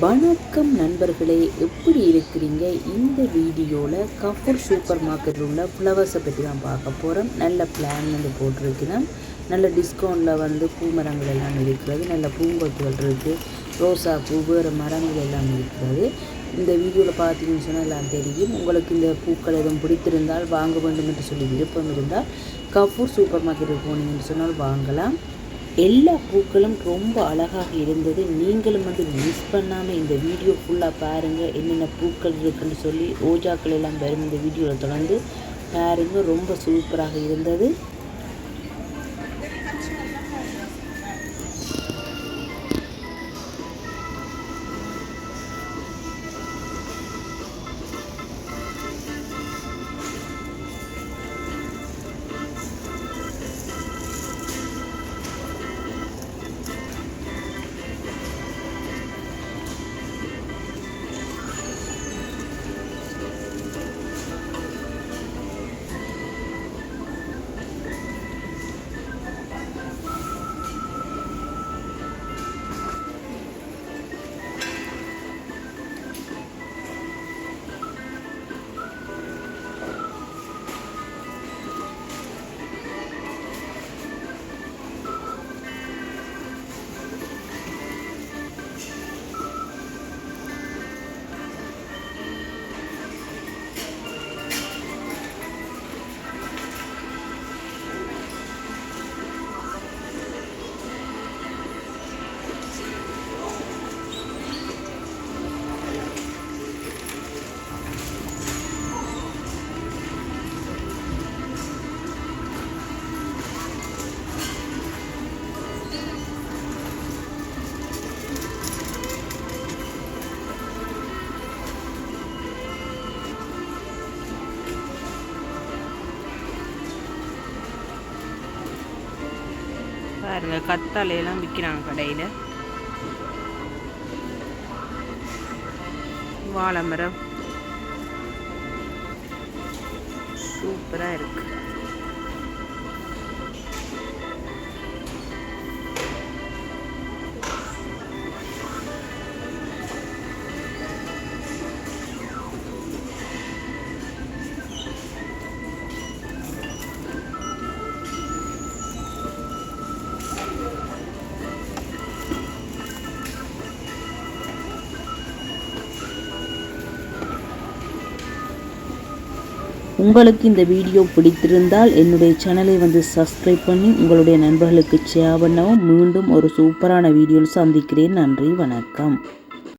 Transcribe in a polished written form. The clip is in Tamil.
வணக்கம் நண்பர்களே, எப்படி இருக்கிறீங்க? இந்த வீடியோவில் கஃபூர் சூப்பர் மார்க்கெட்டில் உள்ள ஃப்ளவர்ஸை பற்றி தான் பார்க்க போகிறோம். நல்ல பிளான் வந்து போட்டிருக்கிறோம். நல்ல டிஸ்கவுண்டில் பூமரங்கள் எல்லாம் இருக்கிறது. நல்ல பூங்கொத்துகள் இருக்குது. ரோசா பூ, வேறு மரங்கள் எல்லாம் இருக்கிறது. இந்த வீடியோவில் பார்த்தீங்கன்னு சொன்னால் எல்லாம் தெரியும். உங்களுக்கு இந்த பூக்கள் எதுவும் பிடித்திருந்தால் வாங்க வேண்டும் என்று சொல்லி விருப்பம் இருந்தால் கஃபூர் சூப்பர் மார்க்கெட்டுக்கு போனீங்கன்னு சொன்னால் வாங்கலாம். எல்லா பூக்களும் ரொம்ப அழகாக இருந்தது. நீங்களும் மிஸ் பண்ணாமல் இந்த வீடியோ ஃபுல்லாக பாருங்கள். என்னென்ன பூக்கள் இருக்குன்னு சொல்லி ரோஜாக்கள் எல்லாம் வரும் இந்த வீடியோவில் தொடர்ந்து பாருங்கள். ரொம்ப சூப்பராக இருந்தது. பாருங்க, கத்தாழையெல்லாம் விற்கிறாங்க கடையில். வாழை மரம் சூப்பராக இருக்கு. உங்களுக்கு இந்த வீடியோ பிடித்திருந்தால் என்னுடைய சேனலை சப்ஸ்கிரைப் பண்ணி உங்களுடைய நண்பர்களுக்கு ஷேர் பண்ணவும். மீண்டும் ஒரு சூப்பரான வீடியோவில் சந்திக்கிறேன். நன்றி, வணக்கம்.